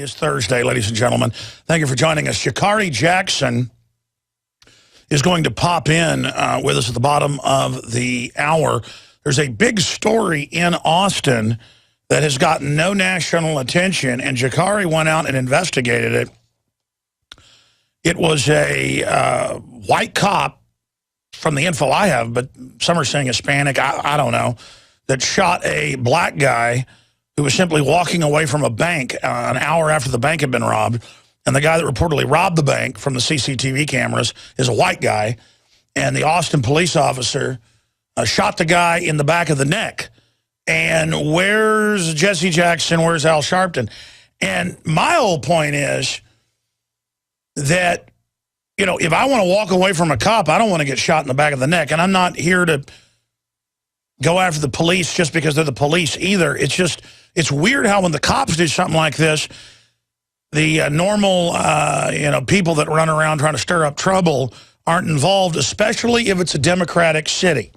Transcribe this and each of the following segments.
is Thursday, ladies and gentlemen. Thank you for joining us. Sha'Carri Jackson is going to pop in with us at the bottom of the hour. There's a big story in Austin that has gotten no national attention, and Sha'Carri went out and investigated it. It was a white cop, from the info I have, but some are saying Hispanic, I don't know, that shot a black guy who was simply walking away from a bank an hour after the bank had been robbed. And the guy that reportedly robbed the bank from the CCTV cameras is a white guy. And the Austin police officer shot the guy in the back of the neck. And where's Jesse Jackson? Where's Al Sharpton? And my whole point is that, you know, if I want to walk away from a cop, I don't want to get shot in the back of the neck. And I'm not here to go after the police just because they're the police either. It's just, it's weird how when the cops do something like this, the normal, people that run around trying to stir up trouble aren't involved, especially if it's a Democratic city.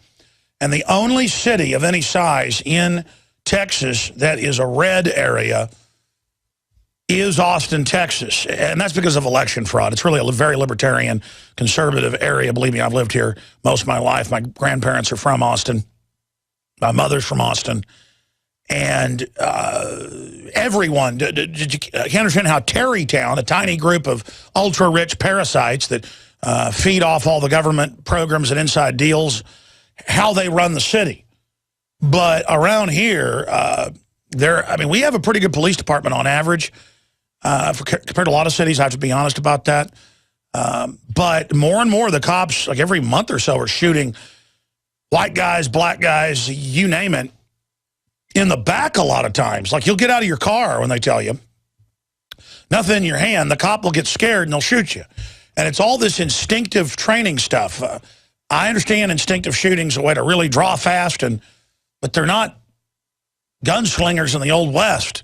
And the only city of any size in Texas that is a red area is Austin, Texas. And that's because of election fraud. It's really a very libertarian, conservative area. Believe me, I've lived here most of my life. My grandparents are from Austin. My mother's from Austin. And everyone, I can't understand how Terrytown, a tiny group of ultra-rich parasites that feed off all the government programs and inside deals, how they run the city. But around here, we have a pretty good police department on average compared to a lot of cities. I have to be honest about that. But more and more, the cops, like every month or so, are shooting white guys, black guys, you name it, in the back a lot of times. Like, you'll get out of your car when they tell you, nothing in your hand, the cop will get scared and they'll shoot you. And it's all this instinctive training stuff. I understand instinctive shooting's a way to really draw fast, but they're not gunslingers in the Old West.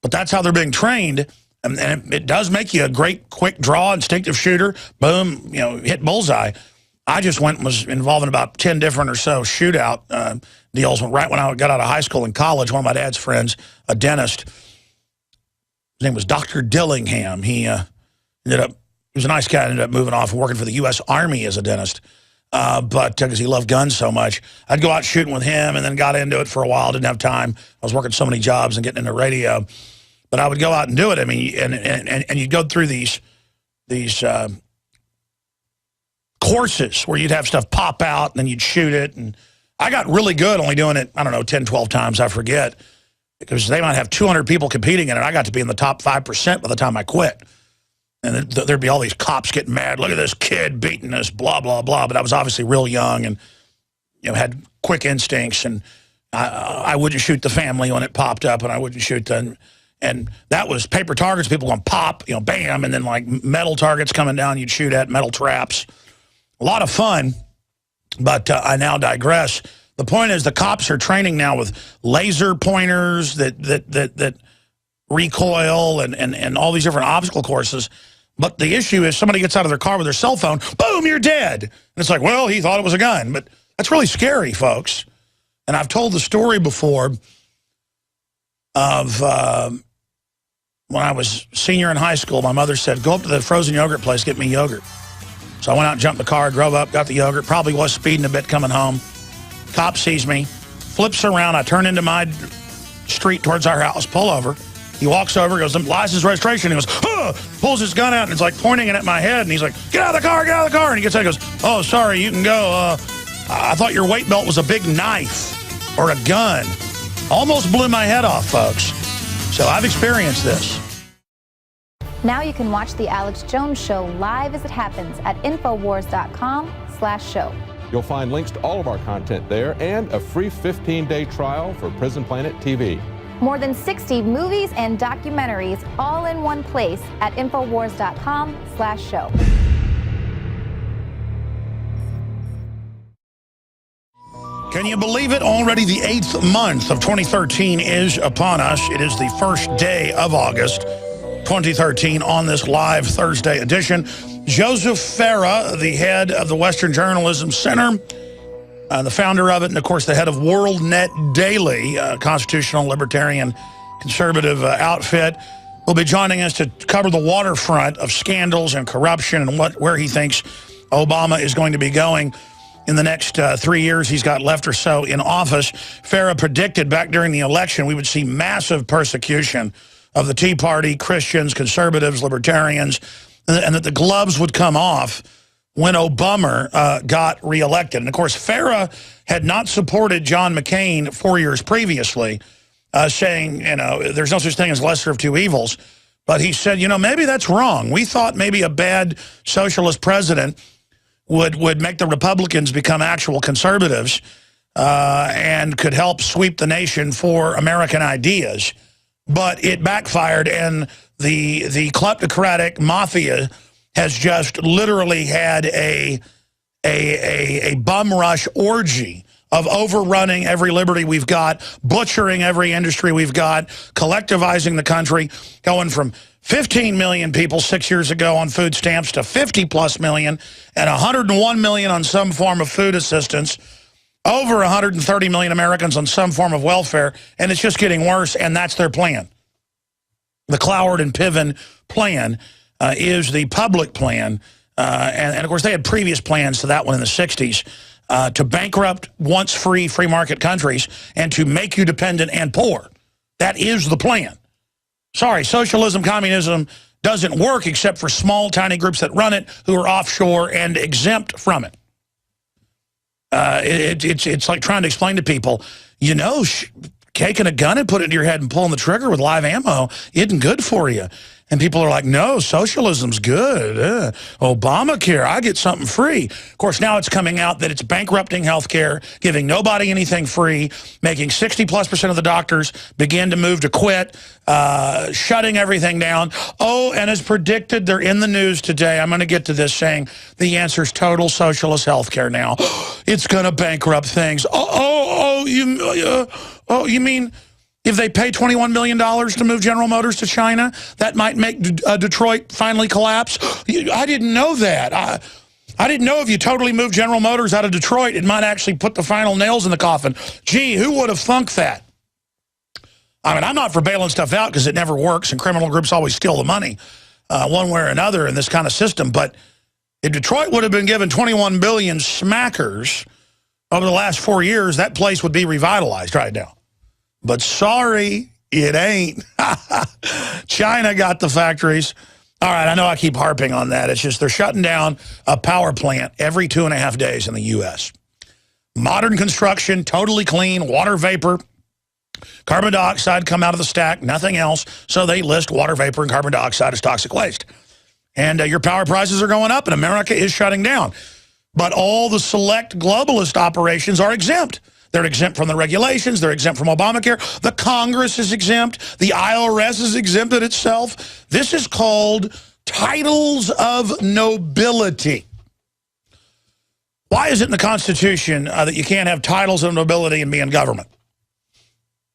But that's how they're being trained. And it does make you a great, quick draw, instinctive shooter. Boom, hit bullseye. I just was involved in about 10 different or so shootout deals right when I got out of high school and college. One of my dad's friends, a dentist, his name was Dr. Dillingham. He he was a nice guy, ended up moving off and working for the U.S. Army as a dentist. But because he loved guns so much, I'd go out shooting with him and then got into it for a while. Didn't have time. I was working so many jobs and getting into radio. But I would go out and do it. I mean, and you'd go through these courses where you'd have stuff pop out and then you'd shoot it. And I got really good only doing it, I don't know, 10, 12 times, I forget. Because they might have 200 people competing in it. I got to be in the top 5% by the time I quit. And there'd be all these cops getting mad. Look at this kid beating us, blah, blah, blah. But I was obviously real young and had quick instincts. And I wouldn't shoot the family when it popped up, and I wouldn't shoot them. And that was paper targets, people going pop, bam, and then like metal targets coming down you'd shoot at, metal traps. A lot of fun, but I now digress. The point is the cops are training now with laser pointers that recoil and all these different obstacle courses. But the issue is somebody gets out of their car with their cell phone, boom, you're dead. And it's like, well, he thought it was a gun. But that's really scary, folks. And I've told the story before of when I was senior in high school, my mother said, go up to the frozen yogurt place, get me yogurt. So I went out and jumped in the car, drove up, got the yogurt, probably was speeding a bit coming home. Cop sees me, flips around, I turn into my street towards our house, pull over. He walks over, goes, license, registration. He goes, pulls his gun out, and it's like pointing it at my head. And he's like, get out of the car, get out of the car. And he gets out and goes, oh, sorry, you can go. I thought your weight belt was a big knife or a gun. Almost blew my head off, folks. So I've experienced this. Now you can watch The Alex Jones Show live as it happens at Infowars.com/show. You'll find links to all of our content there and a free 15-day trial for Prison Planet TV. More than 60 movies and documentaries all in one place at Infowars.com/show. Can you believe it? Already the 8th month of 2013 is upon us. It is the first day of August 2013 on this live Thursday edition. Joseph Farah, the head of the Western Journalism Center, the founder of it, and of course the head of WorldNet Daily, constitutional, libertarian, conservative outfit, will be joining us to cover the waterfront of scandals and corruption and where he thinks Obama is going to be going in the next 3 years he's got left or so in office. Farah predicted back during the election we would see massive persecution of the Tea Party, Christians, conservatives, libertarians, and that the gloves would come off when Obama got reelected. And, of course, Farah had not supported John McCain 4 years previously, saying, you know, there's no such thing as lesser of two evils. But he said, you know, maybe that's wrong. We thought maybe a bad socialist president would make the Republicans become actual conservatives and could help sweep the nation for American ideas. But it backfired, and the kleptocratic mafia has just literally had a bum rush orgy of overrunning every liberty we've got, butchering every industry we've got, collectivizing the country, going from 15 million people 6 years ago on food stamps to 50+ million and 101 million on some form of food assistance, over 130 million Americans on some form of welfare, and it's just getting worse, and that's their plan. The Cloward and Piven plan is the public plan, and of course they had previous plans to that one in the 60s, to bankrupt once free market countries and to make you dependent and poor. That is the plan. Sorry, socialism, communism doesn't work except for small, tiny groups that run it who are offshore and exempt from it. It's like trying to explain to people, you know, taking a gun and putting it in your head and pulling the trigger with live ammo isn't good for you. And people are like, no, socialism's good. Obamacare, I get something free. Of course, now it's coming out that it's bankrupting healthcare, giving nobody anything free, making 60+% of the doctors begin to move to quit, shutting everything down. Oh, and as predicted, they're in the news today. I'm going to get to this, saying the answer is total socialist healthcare now. It's going to bankrupt things. You mean if they pay $21 million to move General Motors to China, that might make Detroit finally collapse? I didn't know that. I didn't know if you totally moved General Motors out of Detroit, it might actually put the final nails in the coffin. Gee, who would have thunk that? I mean, I'm not for bailing stuff out because it never works, and criminal groups always steal the money one way or another in this kind of system. But if Detroit would have been given 21 billion smackers over the last 4 years, that place would be revitalized right now. But sorry, it ain't. China got the factories. All right, I know I keep harping on that. It's just they're shutting down a power plant every 2.5 days in the U.S. Modern construction, totally clean, water vapor, carbon dioxide come out of the stack, nothing else. So they list water vapor and carbon dioxide as toxic waste. And your power prices are going up, and America is shutting down. But all the select globalist operations are exempt. They're exempt from the regulations. They're exempt from Obamacare. The Congress is exempt. The IRS is exempted itself. This is called titles of nobility. Why is it in the Constitution that you can't have titles of nobility and be in government?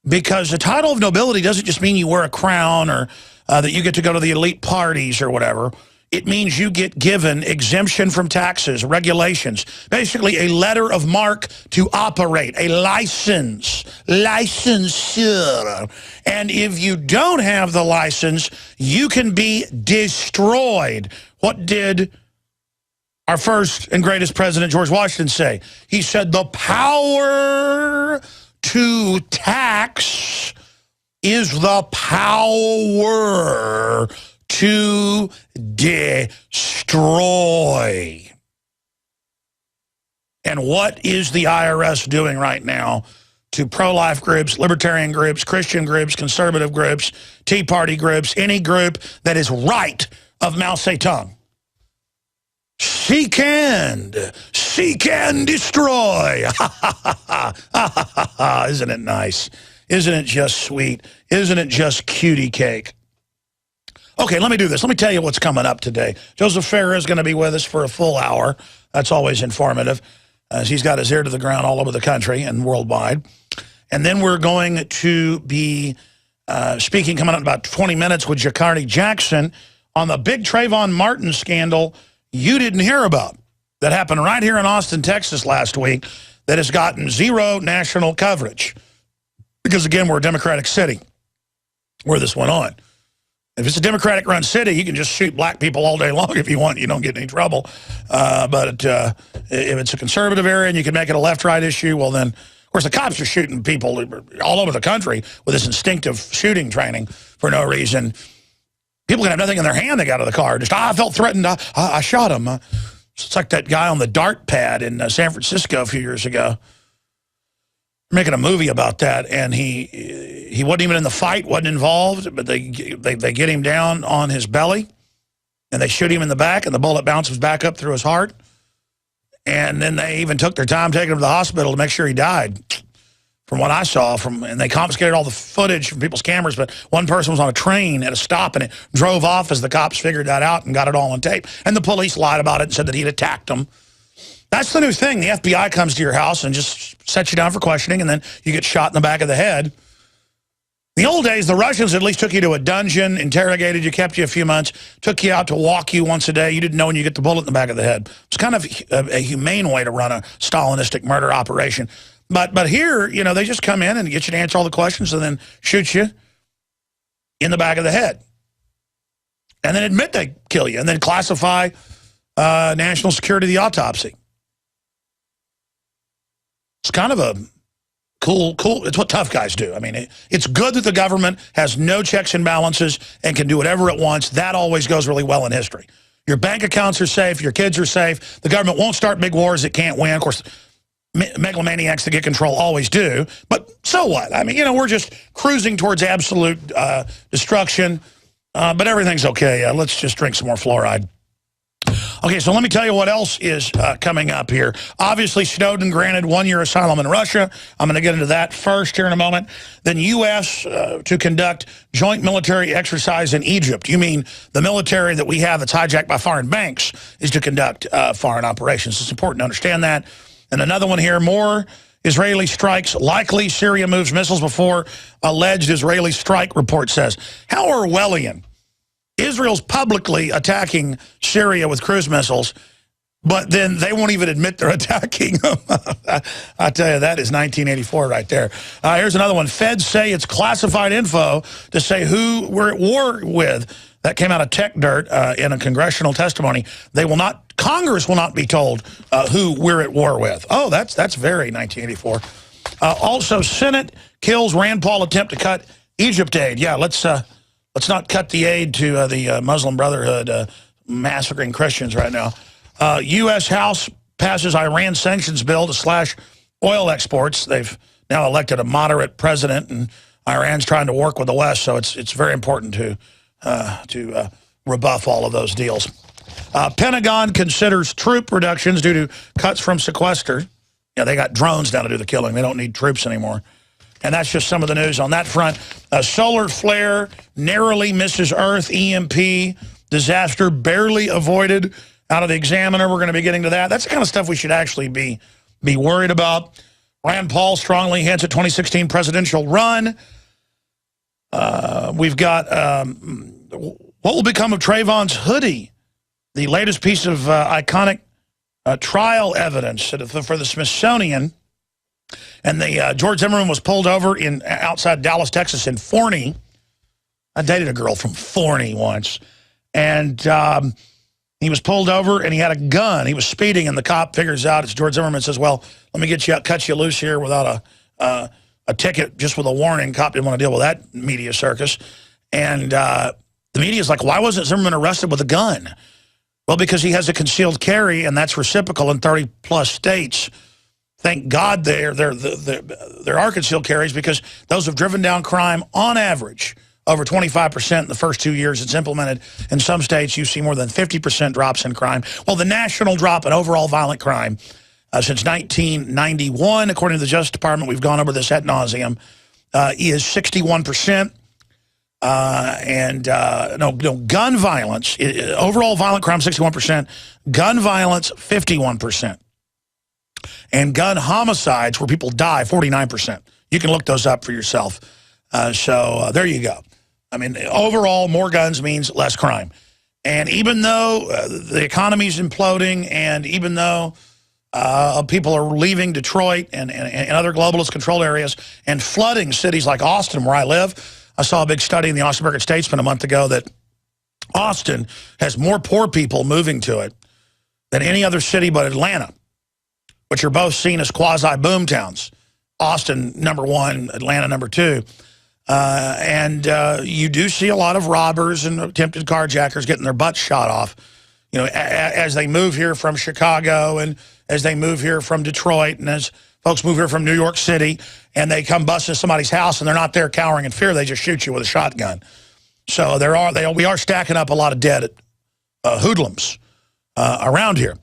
Because the title of nobility doesn't just mean you wear a crown or that you get to go to the elite parties or whatever. It means you get given exemption from taxes, regulations, basically a letter of marque to operate, a license, licensure. And if you don't have the license, you can be destroyed. What did our first and greatest president, George Washington, say? He said, the power to tax is the power to destroy. And what is the IRS doing right now to pro-life groups, libertarian groups, Christian groups, conservative groups, Tea Party groups, any group that is right of Mao Zedong? Seek and destroy. Isn't it nice? Isn't it just sweet? Isn't it just cutie cake? Okay, let me do this. Let me tell you what's coming up today. Joseph Farah is going to be with us for a full hour. That's always informative, as he's got his ear to the ground all over the country and worldwide. And then we're going to be speaking, coming up in about 20 minutes, with Sha'Carri Jackson on the big Trayvon Martin scandal you didn't hear about that happened right here in Austin, Texas last week, that has gotten zero national coverage. Because, again, we're a Democratic city where this went on. If it's a Democratic-run city, you can just shoot black people all day long if you want. You don't get in any trouble. But if it's a conservative area and you can make it a left-right issue, well then, of course, the cops are shooting people all over the country with this instinctive shooting training for no reason. People can have nothing in their hand. They got out of the car. Just, I felt threatened. I shot him. It's like that guy on the dart pad in San Francisco a few years ago. Making a movie about that, and he wasn't even in the fight, wasn't involved, but they get him down on his belly, and they shoot him in the back, and the bullet bounces back up through his heart. And then they even took their time taking him to the hospital to make sure he died. From what I saw, and they confiscated all the footage from people's cameras, but one person was on a train at a stop, and it drove off as the cops figured that out and got it all on tape. And the police lied about it and said that he'd attacked them. That's the new thing. The FBI comes to your house and just sets you down for questioning, and then you get shot in the back of the head. In the old days, the Russians at least took you to a dungeon, interrogated you, kept you a few months, took you out to walk you once a day. You didn't know when you get the bullet in the back of the head. It's kind of a humane way to run a Stalinistic murder operation. But here, you know, they just come in and get you to answer all the questions and then shoot you in the back of the head. And then admit they kill you and then classify national security the autopsy. It's kind of a cool, it's what tough guys do. I mean, it's good that the government has no checks and balances and can do whatever it wants. That always goes really well in history. Your bank accounts are safe. Your kids are safe. The government won't start big wars it can't win. Of course, megalomaniacs that get control always do. But so what? I mean, you know, we're just cruising towards absolute destruction. But everything's okay. Let's just drink some more fluoride. Okay, so let me tell you what else is coming up here. Obviously, Snowden granted 1-year asylum in Russia. I'm going to get into that first here in a moment. Then U.S. To conduct joint military exercise in Egypt. You mean the military that we have that's hijacked by foreign banks is to conduct foreign operations. It's important to understand that. And another one here, more Israeli strikes likely. Syria moves missiles before alleged Israeli strike, report says. How Orwellian. Israel's publicly attacking Syria with cruise missiles, but then they won't even admit they're attacking them. I tell you, that is 1984 right there. Here's another one. Feds say it's classified info to say who we're at war with. That came out of Tech Dirt in a congressional testimony. Congress will not be told who we're at war with. Oh, that's very 1984. Also, Senate kills Rand Paul attempt to cut Egypt aid. Yeah, let's not cut the aid to the Muslim Brotherhood massacring Christians right now. U.S. House passes Iran sanctions bill to slash oil exports. They've now elected a moderate president, and Iran's trying to work with the West, so it's very important to rebuff all of those deals. Pentagon considers troop reductions due to cuts from sequester. Yeah, they got drones now to do the killing. They don't need troops anymore. And that's just some of the news on that front. A solar flare narrowly misses Earth. EMP disaster barely avoided out of the Examiner. We're going to be getting to that. That's the kind of stuff we should actually be worried about. Rand Paul strongly hints at 2016 presidential run. We've got what will become of Trayvon's hoodie, the latest piece of iconic trial evidence for the Smithsonian. And the George Zimmerman was pulled over outside Dallas, Texas, in Forney. I dated a girl from Forney once, and he was pulled over, and he had a gun. He was speeding, and the cop figures out it's George Zimmerman. Says, "Well, let me get you out, cut you loose here without a ticket, just with a warning." Cop didn't want to deal with that media circus, and the media's like, "Why wasn't Zimmerman arrested with a gun?" Well, because he has a concealed carry, and that's reciprocal in 30-plus states. Thank God there are concealed carries, because those have driven down crime on average over 25% in the first 2 years it's implemented. In some states, you see more than 50% drops in crime. Well, the national drop in overall violent crime since 1991, according to the Justice Department, we've gone over this ad nauseum, is 61%. Gun violence, overall violent crime, 61%. Gun violence, 51%. And gun homicides, where people die, 49%. You can look those up for yourself. So there you go. I mean, overall, more guns means less crime. And even though the economy's imploding, and even though people are leaving Detroit and other globalist controlled areas and flooding cities like Austin, where I live, I saw a big study in the Austin Statesman a month ago that Austin has more poor people moving to it than any other city but Atlanta, which are both seen as quasi-boom towns. Austin, #1, Atlanta, #2. And you do see a lot of robbers and attempted carjackers getting their butts shot off, you know, as they move here from Chicago and as they move here from Detroit and as folks move here from New York City and they come bust into somebody's house and they're not there cowering in fear. They just shoot you with a shotgun. So we are stacking up a lot of dead hoodlums around here.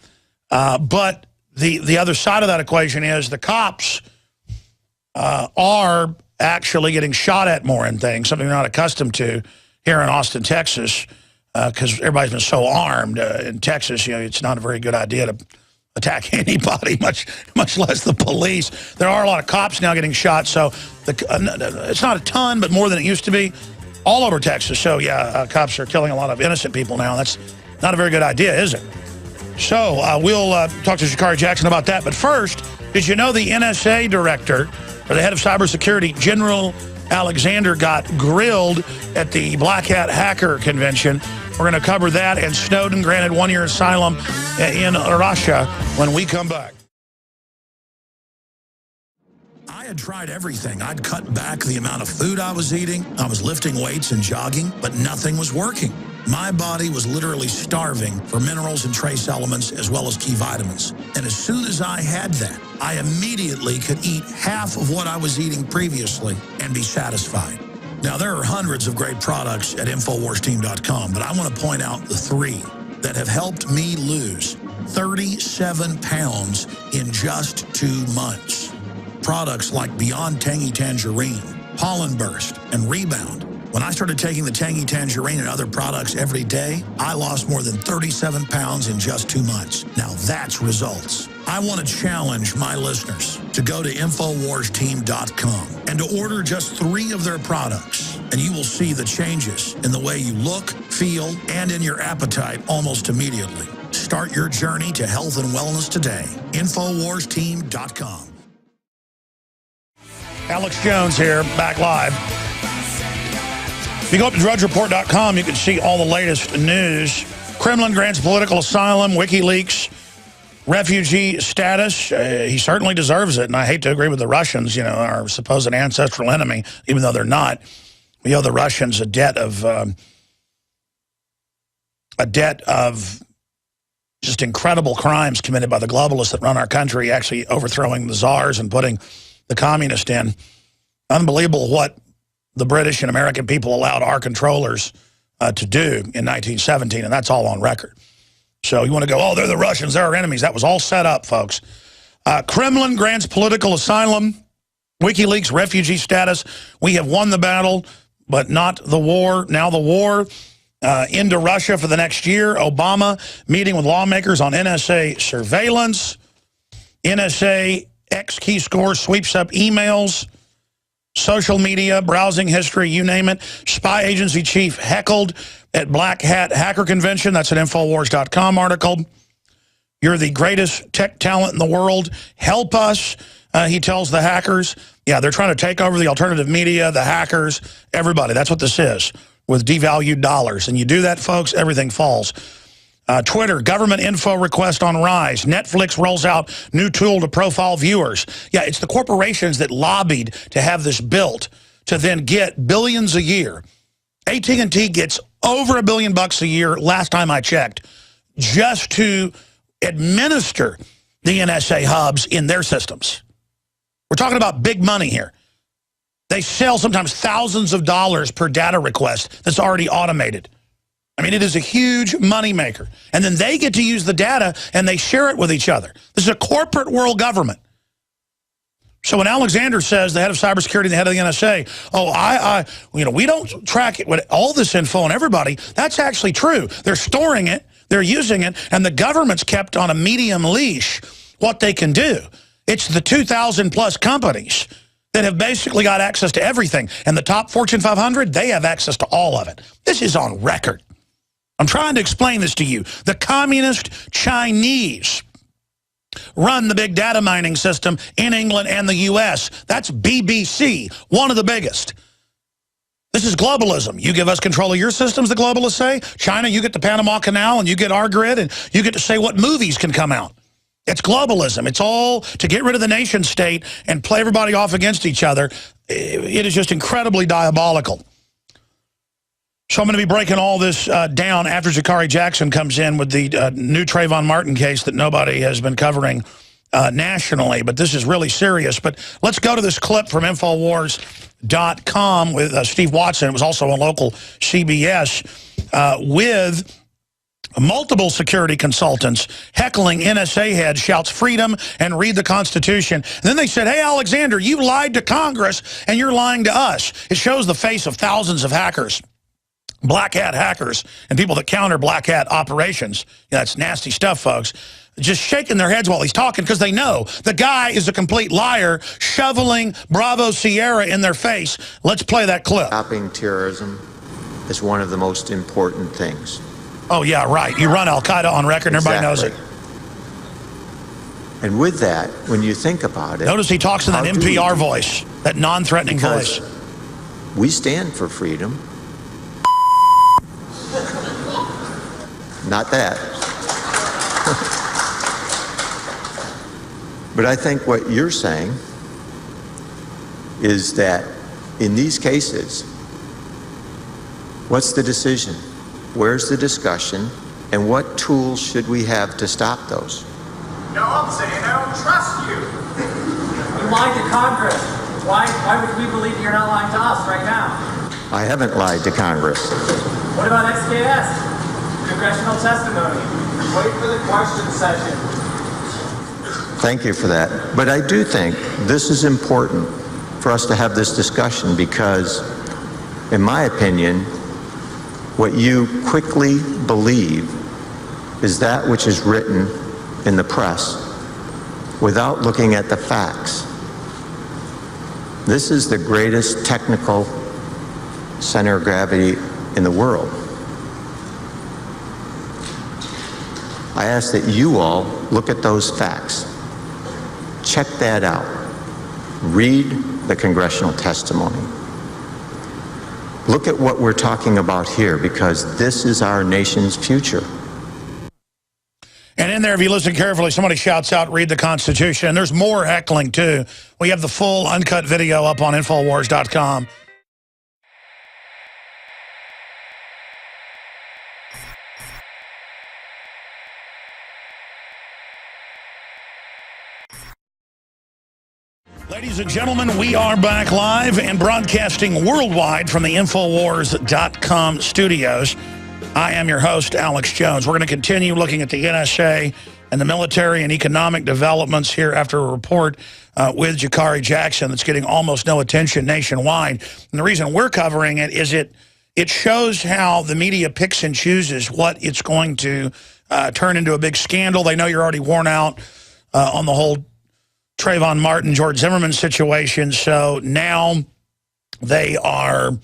But the other side of that equation is the cops are actually getting shot at more and things, something they're not accustomed to here in Austin, Texas, because everybody's been so armed. In Texas, you know, it's not a very good idea to attack anybody, much less the police. There are a lot of cops now getting shot, so it's not a ton, but more than it used to be all over Texas. So, yeah, cops are killing a lot of innocent people now. That's not a very good idea, is it? So we'll talk to Sha'Carri Jackson about that. But first, did you know the NSA director, or the head of cybersecurity, General Alexander, got grilled at the Black Hat Hacker Convention? We're going to cover that, and Snowden granted 1-year asylum in Russia when we come back. I had tried everything. I'd cut back the amount of food I was eating. I was lifting weights and jogging, but nothing was working. My body was literally starving for minerals and trace elements as well as key vitamins. And as soon as I had that, I immediately could eat half of what I was eating previously and be satisfied. Now, there are hundreds of great products at InfoWarsTeam.com, but I want to point out the 3 that have helped me lose 37 pounds in just 2 months. Products like Beyond Tangy Tangerine, Pollen Burst, and Rebound. When I started taking the Tangy Tangerine and other products every day, I lost more than 37 pounds in just 2 months. Now that's results. I want to challenge my listeners to go to InfoWarsTeam.com and to order just 3 of their products, and you will see the changes in the way you look, feel, and in your appetite almost immediately. Start your journey to health and wellness today. InfoWarsTeam.com. Alex Jones here, back live. If you go up to DrudgeReport.com, you can see all the latest news. Kremlin grants political asylum, WikiLeaks, refugee status. He certainly deserves it, and I hate to agree with the Russians, you know, our supposed ancestral enemy, even though they're not. We owe the Russians a debt of just incredible crimes committed by the globalists that run our country, actually overthrowing the czars and putting the communists in. Unbelievable what the British and American people allowed our controllers to do in 1917, and that's all on record. So you want to go, oh, they're the Russians, they're our enemies. That was all set up, folks. Kremlin grants political asylum, WikiLeaks refugee status. We have won the battle, but not the war. Now the war into Russia for the next year. Obama meeting with lawmakers on NSA surveillance. NSA X key score sweeps up emails, social media, browsing history, you name it. Spy agency chief heckled at Black Hat Hacker Convention. That's an Infowars.com article. You're the greatest tech talent in the world. Help us, he tells the hackers. Yeah, they're trying to take over the alternative media, the hackers, everybody. That's what this is, with devalued dollars. And you do that, folks, everything falls. Twitter, government info request on rise. Netflix rolls out new tool to profile viewers. Yeah, it's the corporations that lobbied to have this built to then get billions a year. AT&T gets over $1 billion a year, last time I checked, just to administer the NSA hubs in their systems. We're talking about big money here. They sell sometimes thousands of dollars per data request that's already automated. I mean, it is a huge moneymaker. And then they get to use the data and they share it with each other. This is a corporate world government. So when Alexander says, the head of cybersecurity and the head of the NSA, oh, you know, we don't track it with all this info on everybody, that's actually true. They're storing it, they're using it, and the government's kept on a medium leash what they can do. It's the 2,000 plus companies that have basically got access to everything. And the top Fortune 500, they have access to all of it. This is on record. I'm trying to explain this to you. The communist Chinese run the big data mining system in England and the U.S. That's BBC, one of the biggest. This is globalism. You give us control of your systems, the globalists say. China, you get the Panama Canal, and you get our grid, and you get to say what movies can come out. It's globalism. It's all to get rid of the nation state and play everybody off against each other. It is just incredibly diabolical. So I'm going to be breaking all this down after Zachary Jackson comes in with the new Trayvon Martin case that nobody has been covering nationally. But this is really serious. But let's go to this clip from Infowars.com with Steve Watson. It was also on local CBS with multiple security consultants heckling NSA head, shouts freedom and read the Constitution. And then they said, hey, Alexander, you lied to Congress and you're lying to us. It shows the face of thousands of hackers, black hat hackers, and people that counter black hat operations. Yeah, that's nasty stuff, folks. Just shaking their heads while he's talking because they know the guy is a complete liar, shoveling Bravo Sierra in their face. Let's play that clip. Stopping terrorism is one of the most important things. Oh, yeah, right. You run al-Qaeda on record, and everybody knows it. And with that, when you think about it... Notice he talks in that NPR voice, that non-threatening voice. We stand for freedom. Not that. But I think what you're saying is that in these cases, what's the decision? Where's the discussion? And what tools should we have to stop those? No, I'm saying I don't trust you. You lied to Congress. Why would we believe you're not lying to us right now? I haven't lied to Congress. What about XKS? Congressional testimony. Wait for the question session. Thank you for that. But I do think this is important for us to have this discussion because, in my opinion, what you quickly believe is that which is written in the press without looking at the facts. This is the greatest technical center of gravity in the world. I ask that you all look at those facts. Check that out. Read the congressional testimony. Look at what we're talking about here, because this is our nation's future. And in there, if you listen carefully, somebody shouts out, read the Constitution. And there's more heckling, too. We have the full uncut video up on Infowars.com. Ladies and gentlemen, we are back live and broadcasting worldwide from the Infowars.com studios. I am your host, Alex Jones. We're going to continue looking at the NSA and the military and economic developments here after a report with Zachary Jackson that's getting almost no attention nationwide. And the reason we're covering it is it shows how the media picks and chooses what it's going to turn into a big scandal. They know you're already worn out on the whole Trayvon Martin, George Zimmerman situation. So now they are,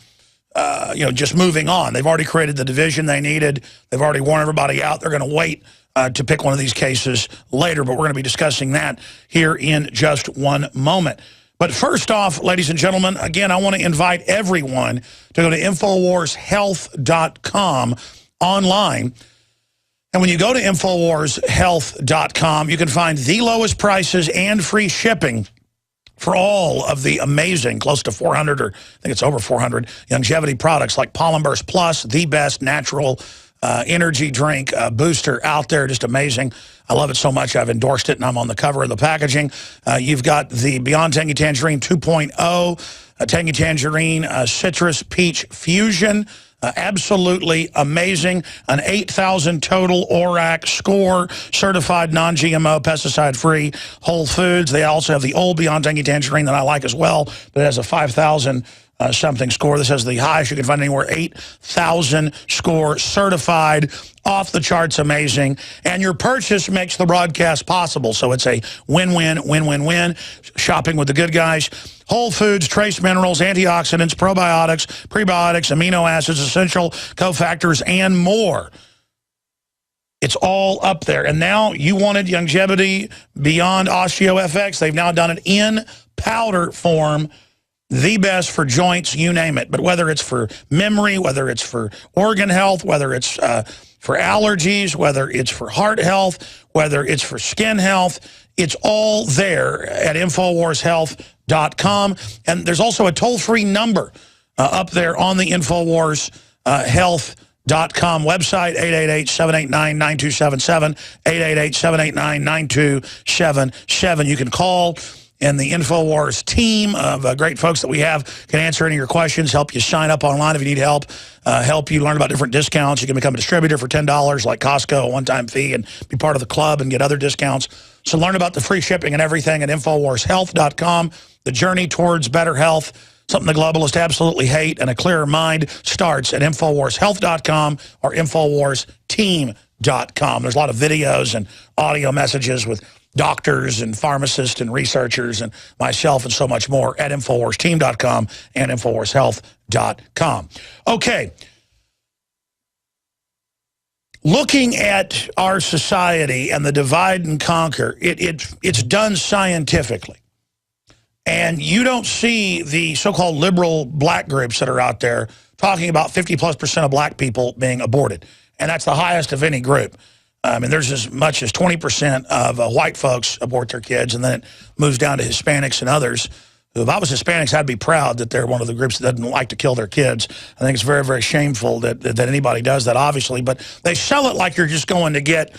just moving on. They've already created the division they needed. They've already worn everybody out. They're going to wait to pick one of these cases later, but we're going to be discussing that here in just one moment. But first off, ladies and gentlemen, again, I want to invite everyone to go to InfoWarsHealth.com online. And when you go to InfoWarsHealth.com, you can find the lowest prices and free shipping for all of the amazing, close to 400, or I think it's over 400, longevity products like Pollen Burst Plus, the best natural energy drink booster out there. Just amazing. I love it so much. I've endorsed it, and I'm on the cover of the packaging. You've got the Beyond Tangy Tangerine 2.0, Tangy Tangerine Citrus Peach Fusion. Absolutely amazing. An 8,000 total ORAC score, certified non-GMO, pesticide-free Whole Foods. They also have the old Beyond Tangy Tangerine that I like as well, but it has a 5,000 something score. This has the highest you can find anywhere, 8,000 score, certified, off the charts, amazing. And your purchase makes the broadcast possible. So it's a win-win, win-win-win. Shopping with the good guys. Whole foods, trace minerals, antioxidants, probiotics, prebiotics, amino acids, essential cofactors, and more. It's all up there. And now you wanted longevity beyond OsteoFX. They've now done it in powder form. the best for joints, you name it. But whether it's for memory, whether it's for organ health, whether it's for allergies, whether it's for heart health, whether it's for skin health, it's all there at InfoWarsHealth.com. And there's also a toll-free number up there on the InfoWars Health.com website, 888-789-9277, 888-789-9277. You can call, and the InfoWars team of great folks that we have can answer any of your questions, help you sign up online if you need help, help you learn about different discounts. You can become a distributor for $10 like Costco, a one-time fee, and be part of the club and get other discounts. So learn about the free shipping and everything at InfoWarsHealth.com. The journey towards better health, something the globalists absolutely hate, and a clearer mind starts at InfoWarsHealth.com or InfoWarsTeam.com. There's a lot of videos and audio messages with doctors and pharmacists and researchers and myself and so much more at InfoWarsTeam.com and InfoWarsHealth.com. Okay. Looking at our society and the divide and conquer, it's done scientifically. And you don't see the so-called liberal black groups that are out there talking about 50+% of black people being aborted. And that's the highest of any group. I mean, there's as much as 20% of white folks abort their kids, and then it moves down to Hispanics and others. If I was Hispanics, I'd be proud that they're one of the groups that doesn't like to kill their kids. I think it's very, very shameful that anybody does that, obviously. But they sell it like you're just going to get,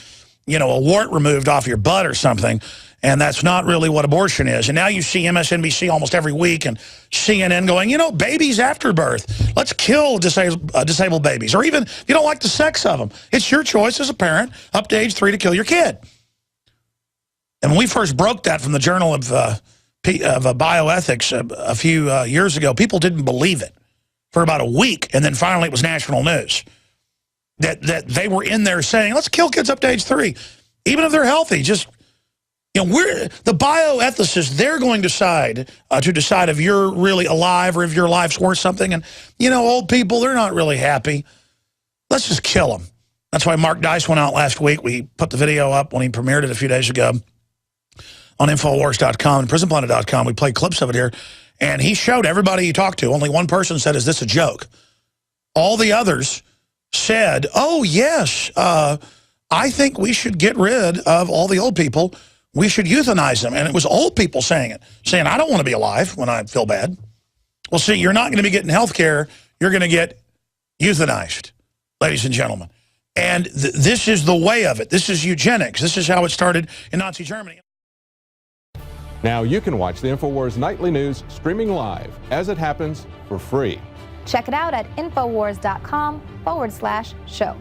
you know, a wart removed off your butt or something. And that's not really what abortion is. And now you see MSNBC almost every week and CNN going, you know, babies after birth. Let's kill disabled babies. Or even if you don't like the sex of them. It's your choice as a parent up to age 3 to kill your kid. And when we first broke that from the Journal of Bioethics a few years ago, people didn't believe it for about a week. And then finally it was national news. That they were in there saying, let's kill kids up to age 3. Even if they're healthy, just... You know, the bioethicists, they're going to decide if you're really alive or if your life's worth something. And, you know, old people, they're not really happy. Let's just kill them. That's why Mark Dice went out last week. We put the video up when he premiered it a few days ago on Infowars.com and PrisonPlanet.com. We played clips of it here. And he showed everybody he talked to. Only one person said, is this a joke? All the others said, oh, yes, I think we should get rid of all the old people. We should euthanize them. And it was old people saying it, saying, I don't want to be alive when I feel bad. Well, see, you're not going to be getting health care. You're going to get euthanized, ladies and gentlemen. And this is the way of it. This is eugenics. This is how it started in Nazi Germany. Now you can watch the InfoWars Nightly News streaming live as it happens for free. Check it out at Infowars.com/show.